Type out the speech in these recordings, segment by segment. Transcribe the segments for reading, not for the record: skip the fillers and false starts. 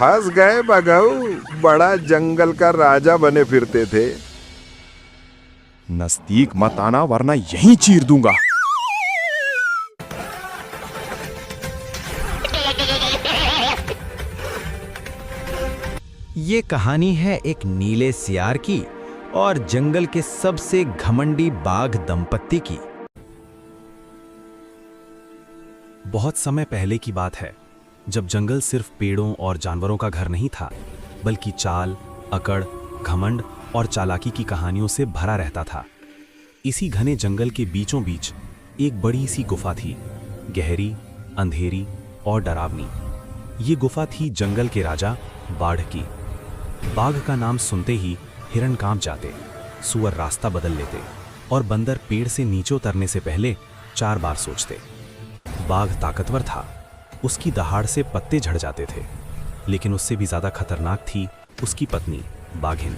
फंस गए बघऊ, बड़ा जंगल का राजा बने फिरते थे। नजदीक मत आना वरना यहीं चीर दूंगा। ये कहानी है एक नीले सियार की और जंगल के सबसे घमंडी बाघ दंपत्ति की। बहुत समय पहले की बात है, जब जंगल सिर्फ पेड़ों और जानवरों का घर नहीं था, बल्कि चाल, अकड़, घमंड और चालाकी की कहानियों से भरा रहता था। इसी घने जंगल के बीचों बीच एक बड़ी सी गुफा थी, गहरी, अंधेरी और डरावनी। ये गुफा थी जंगल के राजा बाढ़ की। बाघ का नाम सुनते ही हिरण कांप जाते, सूअर रास्ता बदल लेते और बंदर पेड़ से नीचे उतरने से पहले 4 बार सोचते। बाघ ताकतवर था, उसकी दहाड़ से पत्ते झड़ जाते थे, लेकिन उससे भी ज्यादा खतरनाक थी उसकी पत्नी बाघिन।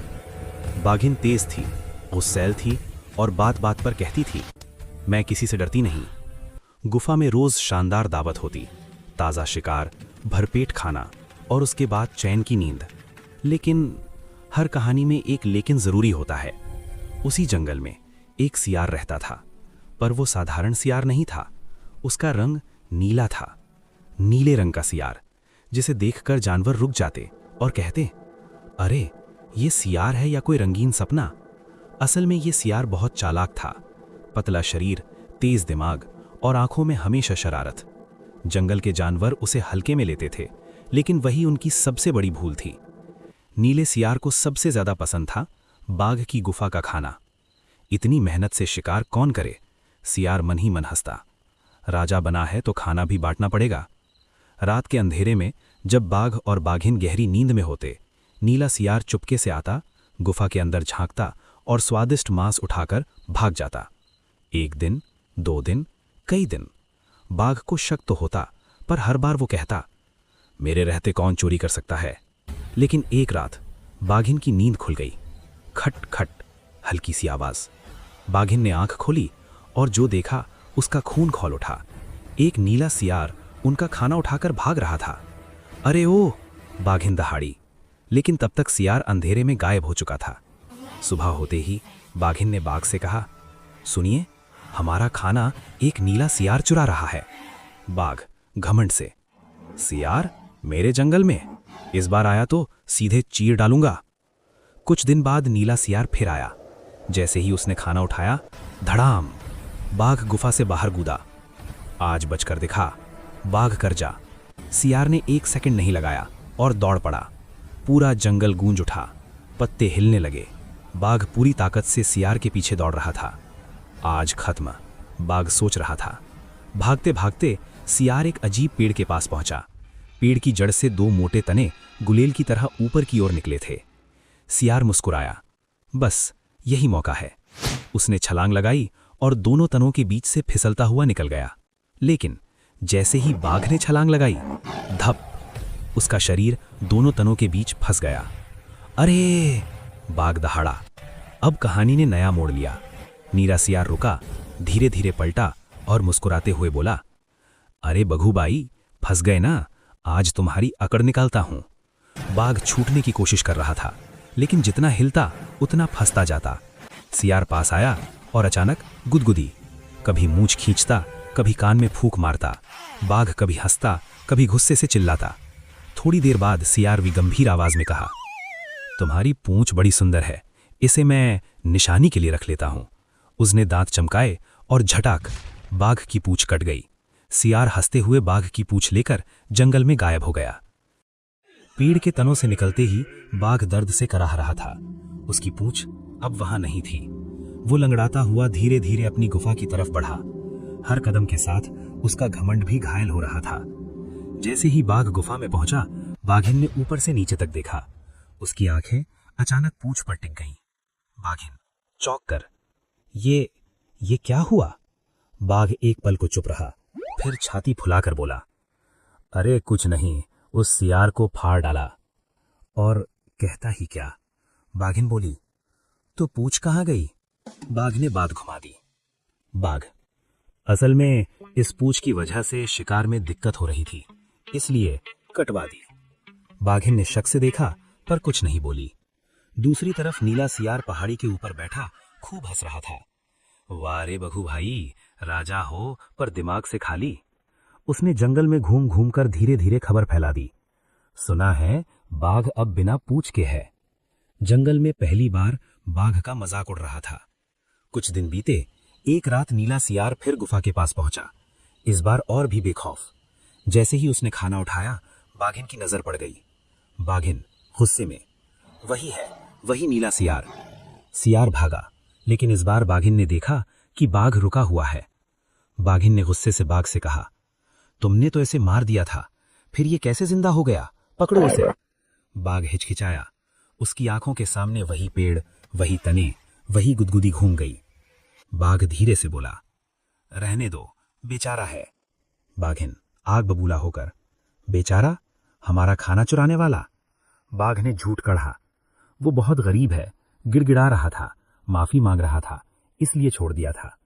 बाघिन तेज थी, गुस्सैल थी और बात बात पर कहती थी, मैं किसी से डरती नहीं। गुफा में रोज शानदार दावत होती, ताज़ा शिकार, भरपेट खाना और उसके बाद चैन की नींद। लेकिन हर कहानी में एक लेकिन जरूरी होता है। उसी जंगल में एक सियार रहता था, पर वो साधारण सियार नहीं था। उसका रंग नीला था, नीले रंग का सियार, जिसे देखकर जानवर रुक जाते और कहते, अरे ये सियार है या कोई रंगीन सपना। असल में ये सियार बहुत चालाक था, पतला शरीर, तेज दिमाग और आंखों में हमेशा शरारत। जंगल के जानवर उसे हल्के में लेते थे, लेकिन वही उनकी सबसे बड़ी भूल थी। नीले सियार को सबसे ज्यादा पसंद था बाघ की गुफा का खाना। इतनी मेहनत से शिकार कौन करे, सियार मन ही मन हंसता। राजा बना है तो खाना भी बांटना पड़ेगा। रात के अंधेरे में जब बाघ और बाघिन गहरी नींद में होते, नीला सियार चुपके से आता, गुफा के अंदर झांकता और स्वादिष्ट मांस उठाकर भाग जाता। 1 दिन, 2 दिन, कई दिन। बाघ को शक तो होता, पर हर बार वो कहता, मेरे रहते कौन चोरी कर सकता है। लेकिन एक रात बाघिन की नींद खुल गई। खट खट हल्की सी आवाज। बाघिन ने आंख खोली और जो देखा उसका खून खौल उठा। एक नीला सियार उनका खाना उठाकर भाग रहा था। अरे ओ, बाघिन दहाड़ी, लेकिन तब तक सियार अंधेरे में गायब हो चुका था। सुबह होते ही बाघिन ने बाघ से कहा, सुनिए, हमारा खाना एक नीला सियार चुरा रहा है। बाघ घमंड से, सियार मेरे जंगल में? इस बार आया तो सीधे चीर डालूंगा। कुछ दिन बाद नीला सियार फिर आया। जैसे ही उसने खाना उठाया, धड़ाम, बाघ गुफा से बाहर कूदा। आज बचकर दिखा, बाघ कर जा। सियार ने 1 सेकंड नहीं लगाया और दौड़ पड़ा। पूरा जंगल गूंज उठा, पत्ते हिलने लगे। बाघ पूरी ताकत से सियार के पीछे दौड़ रहा था। आज खत्म, बाघ सोच रहा था। भागते भागते सियार एक अजीब पेड़ के पास पहुंचा। पेड़ की जड़ से 2 मोटे तने गुलेल की तरह ऊपर की ओर निकले थे। सियार मुस्कुराया, बस यही मौका है। उसने छलांग लगाई और दोनों तनों के बीच से फिसलता हुआ निकल गया। लेकिन जैसे ही बाघ ने छलांग लगाई, धप, उसका शरीर दोनों तनों के बीच फंस गया। अरे, बाघ दहाड़ा। अब कहानी ने नया मोड़ लिया। नीला सियार रुका, धीरे धीरे पलटा और मुस्कुराते हुए बोला, अरे बघूबाई, फंस गए ना, आज तुम्हारी अकड़ निकालता हूं। बाघ छूटने की कोशिश कर रहा था, लेकिन जितना हिलता उतना फंसता जाता। सियार पास आया और अचानक गुदगुदी। कभी मूंछ खींचता, कभी कान में फूंक मारता। बाघ कभी हंसता, कभी गुस्से से चिल्लाता। थोड़ी देर बाद सियार भी गंभीर आवाज में कहा, तुम्हारी पूंछ बड़ी सुंदर है, इसे मैं निशानी के लिए रख लेता हूं। उसने दांत चमकाए और झटाक, बाघ की पूंछ कट गई। सियार हंसते हुए बाघ की पूंछ लेकर जंगल में गायब हो गया। पेड़ के तनों से निकलते ही बाघ दर्द से कराह रहा था। उसकी पूंछ अब वहां नहीं थी। वो लंगड़ाता हुआ धीरे धीरे अपनी गुफा की तरफ बढ़ा। हर कदम के साथ उसका घमंड भी घायल हो रहा था। जैसे ही बाघ गुफा में पहुंचा, बाघिन ने ऊपर से नीचे तक देखा। उसकी आंखें अचानक पूंछ पर टिक गईं। बाघिन चौंक कर, ये क्या हुआ? बाघ एक पल को चुप रहा, फिर छाती फुलाकर बोला, अरे कुछ नहीं, उस सियार को फाड़ डाला। और कहता ही क्या? बाघिन बोली, तो पूंछ कहाँ गई? बाघ ने बात घुमा दी। बाघ, असल में इस पूंछ की वजह से शिकार में दिक्कत हो रही थी, इसलिए कटवा दी। बाघिन ने शक से देखा पर कुछ नहीं बोली। दूसरी तरफ नीला सियार पहाड़ी के ऊपर बैठा खूब हंस रहा था। वाह रे बघू भाई, राजा हो पर दिमाग से खाली। उसने जंगल में घूम घूम कर धीरे धीरे खबर फैला दी। सुना है बाघ अब बिना पूंछ के है। जंगल में पहली बार बाघ का मजाक उड़ रहा था। कुछ दिन बीते, एक रात नीला सियार फिर गुफा के पास पहुंचा, इस बार और भी बेखौफ। जैसे ही उसने खाना उठाया, बाघिन की नजर पड़ गई। बाघिन गुस्से में, वही है, वही नीला सियार। सियार भागा, लेकिन इस बार बाघिन ने देखा कि बाघ रुका हुआ है। बाघिन ने गुस्से से बाघ से कहा, तुमने तो इसे मार दिया था, फिर ये कैसे जिंदा हो गया? पकड़ो उसे। बाघ हिचकिचाया। उसकी आंखों के सामने वही पेड़, वही तने, वही गुदगुदी घूम गई। बाघ धीरे से बोला, रहने दो, बेचारा है। बाघिन आग बबूला होकर, बेचारा? हमारा खाना चुराने वाला? बाघ ने झूठ कढ़ा, वो बहुत गरीब है, गिड़गिड़ा रहा था, माफी मांग रहा था, इसलिए छोड़ दिया था।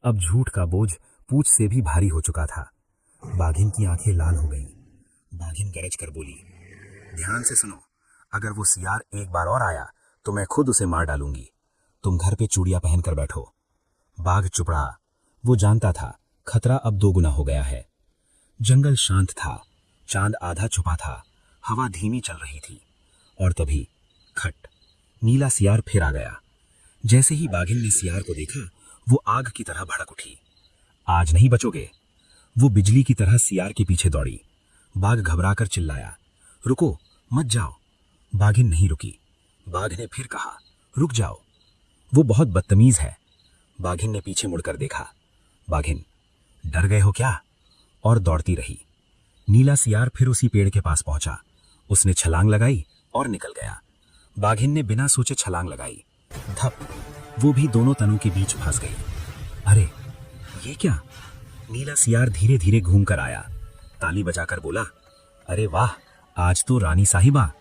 अब झूठ का बोझ पूंछ से भी भारी हो चुका था। बाघिन की आंखें लाल हो गईं। बाघिन गरज कर बोली, ध्यान से सुनो, अगर वो सियार एक बार और आया तो मैं खुद उसे मार डालूंगी। तुम घर पे चूड़ियां पहनकर बैठो। बाघ चुप रहा। वो जानता था खतरा अब 2 गुना हो गया है। जंगल शांत था, चांद आधा छुपा था, हवा धीमी चल रही थी। और तभी खट, नीला सियार फिर आ गया। जैसे ही बाघिन ने सियार को देखा, वो आग की तरह भड़क उठी। आज नहीं बचोगे। वो बिजली की तरह सियार के पीछे दौड़ी। बाघ घबराकर चिल्लाया, रुको, मत जाओ। बाघिन नहीं रुकी। बाघ ने फिर कहा, रुक जाओ, वो बहुत बदतमीज है। बाघिन ने पीछे मुड़कर देखा। बाघिन, डर गए हो क्या? और दौड़ती रही। नीला सियार फिर उसी पेड़ के पास पहुंचा। उसने छलांग लगाई और निकल गया। बाघिन ने बिना सोचे छलांग लगाई। धप, वो भी दोनों तनों के बीच फंस गई। अरे ये क्या? नीला सियार धीरे धीरे घूम कर आया, ताली बजाकर बोला, अरे वाह, आज तो रानी साहिबा,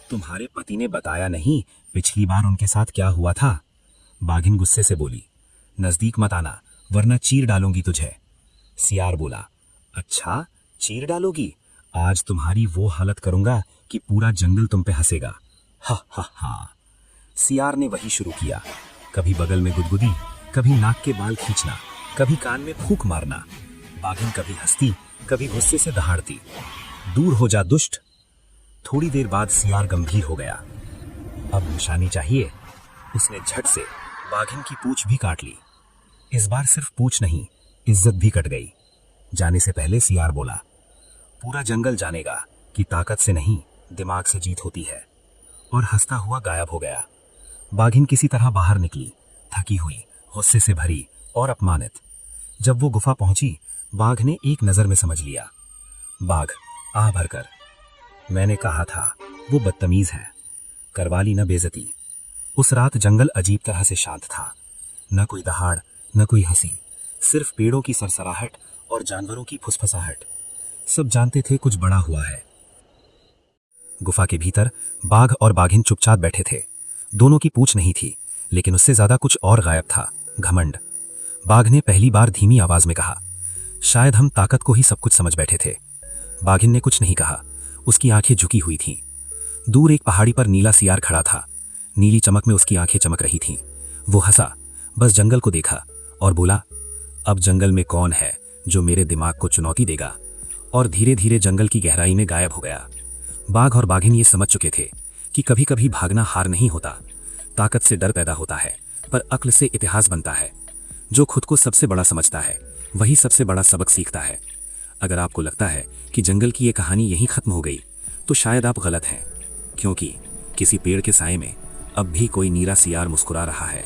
तुम्हारे पति ने बताया नहीं पिछली बार उनके साथ क्या हुआ था? बाघिन गुस्से से बोली, नजदीक मत आना वरना चीर डालूंगी तुझे। सियार बोला, अच्छा चीर डालोगी? आज तुम्हारी वो हालत करूंगा कि पूरा जंगल तुम पे हंसेगा। हा हा हा। सियार ने वही शुरू किया, कभी बगल में गुदगुदी, कभी नाक के बाल खींचना, कभी कान में फूंक मारना। बाघिन कभी हंसती, कभी गुस्से से दहाड़ती। दूर हो जा दुष्ट। थोड़ी देर बाद सियार गंभीर हो गया। अब निशानी चाहिए। उसने झट से बाघिन की पूंछ भी काट ली। इस बार सिर्फ पूंछ नहीं, इज्जत भी कट गई। जाने से पहले सियार बोला, पूरा जंगल जानेगा कि ताकत से नहीं, दिमाग से जीत होती है। और हंसता हुआ गायब हो गया। बाघिन किसी तरह बाहर निकली, थकी हुई, गुस्से से भरी और अपमानित। जब वो गुफा पहुंची, बाघ ने एक नजर में समझ लिया। बाघ आह भरकर, मैंने कहा था वो बदतमीज है, करवा ली न बेइज्जती। उस रात जंगल अजीब तरह से शांत था। न कोई दहाड़, न कोई हंसी, सिर्फ पेड़ों की सरसराहट और जानवरों की फुसफुसाहट। सब जानते थे कुछ बड़ा हुआ है। गुफा के भीतर बाघ और बाघिन चुपचाप बैठे थे। दोनों की पूंछ नहीं थी, लेकिन उससे ज्यादा कुछ और गायब था, घमंड। बाघ ने पहली बार धीमी आवाज में कहा, शायद हम ताकत को ही सब कुछ समझ बैठे थे। बाघिन ने कुछ नहीं कहा, उसकी आंखें झुकी हुई थीं। दूर एक पहाड़ी पर नीला सियार खड़ा था। नीली चमक में उसकी आंखें चमक रही थीं। वो हंसा, बस जंगल को देखा और बोला, अब जंगल में कौन है जो मेरे दिमाग को चुनौती देगा? और धीरे धीरे जंगल की गहराई में गायब हो गया। बाघ और बाघिन ये समझ चुके थे कि कभी कभी भागना हार नहीं होता, ताकत से डर पैदा होता है, पर अक्ल से इतिहास बनता है। जो खुद को सबसे बड़ा समझता है, वही सबसे बड़ा सबक सीखता है। अगर आपको लगता है कि जंगल की ये कहानी यहीं खत्म हो गई, तो शायद आप गलत हैं, क्योंकि किसी पेड़ के साए में अब भी कोई नीला सियार मुस्कुरा रहा है।